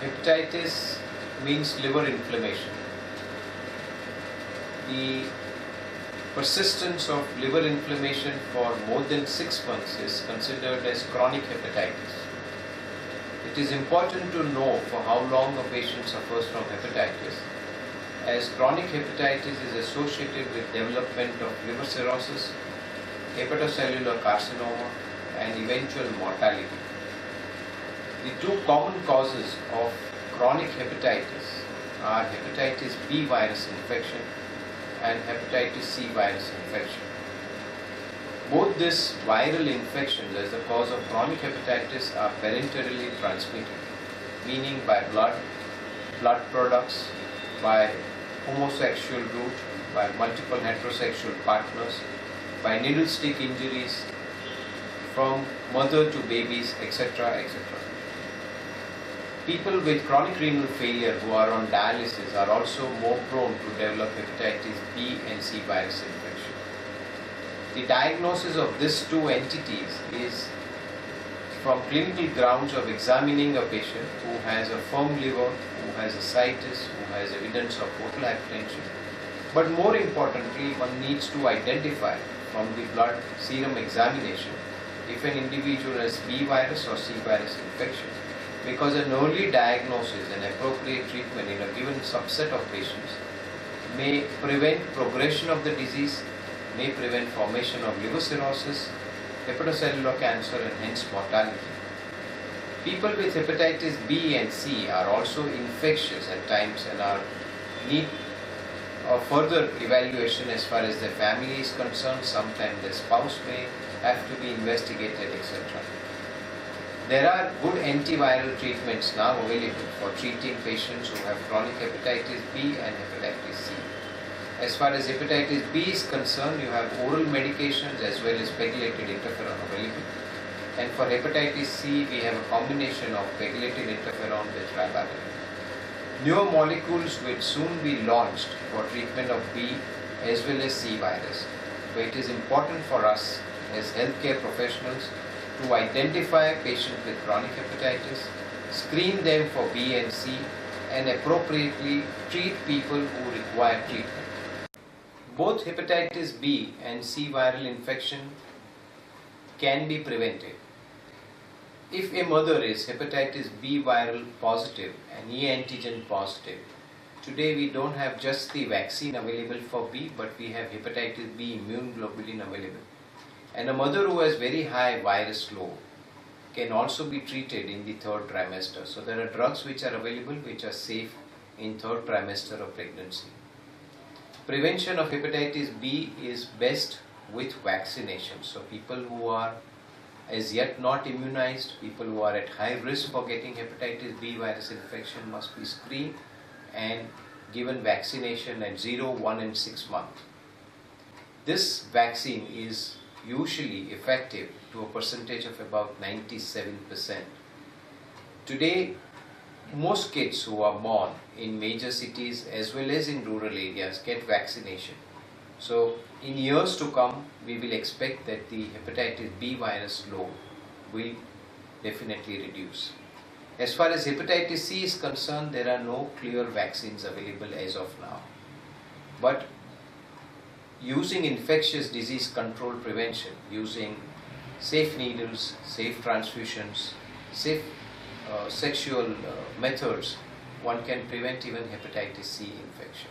Hepatitis means liver inflammation. The persistence of liver inflammation for more than 6 months is considered as chronic hepatitis. It is important to know for how long a patient suffers from hepatitis, as chronic hepatitis is associated with development of liver cirrhosis, hepatocellular carcinoma, and eventual mortality. The two common causes of chronic hepatitis are hepatitis B virus infection and hepatitis C virus infection. Both these viral infections as the cause of chronic hepatitis are parenterally transmitted, meaning by blood products, by homosexual route, by multiple heterosexual partners, by needle stick injuries, from mother to babies, etc., etc. People with chronic renal failure who are on dialysis are also more prone to develop hepatitis B and C virus infection. The diagnosis of these two entities is from clinical grounds of examining a patient who has a firm liver, who has ascites, who has evidence of portal hypertension. But more importantly, one needs to identify from the blood serum examination if an individual has B virus or C virus infection, because an early diagnosis and appropriate treatment in a given subset of patients may prevent progression of the disease, may prevent formation of liver cirrhosis, hepatocellular cancer, and hence mortality. People with hepatitis B and C are also infectious at times and are need of further evaluation as far as their family is concerned. Sometimes their spouse may have to be investigated, etc. There are good antiviral treatments now available for treating patients who have chronic hepatitis B and hepatitis C. As far as hepatitis B is concerned, you have oral medications as well as pegylated interferon available. And for hepatitis C, we have a combination of pegylated interferon with ribavirin. Newer molecules will soon be launched for treatment of B as well as C virus. So it is important for us as healthcare professionals to identify patients with chronic hepatitis, screen them for B and C, and appropriately treat people who require treatment. Both hepatitis B and C viral infection can be prevented. If a mother is hepatitis B viral positive and E antigen positive, today we don't have just the vaccine available for B, but we have hepatitis B immune globulin available. And a mother who has very high virus load can also be treated in the third trimester. So there are drugs which are available which are safe in third trimester of pregnancy. Prevention of hepatitis B is best with vaccination. So people who are as yet not immunized, people who are at high risk for getting hepatitis B virus infection must be screened and given vaccination at 0, 1 and 6 months. This vaccine is usually effective to a percentage of about 97%. Today, most kids who are born in major cities as well as in rural areas get vaccination. So in years to come, we will expect that the hepatitis B virus load will definitely reduce. As far as hepatitis C is concerned, there are no clear vaccines available as of now. But using infectious disease control prevention, using safe needles, safe transfusions, safe sexual methods, one can prevent even hepatitis C infection.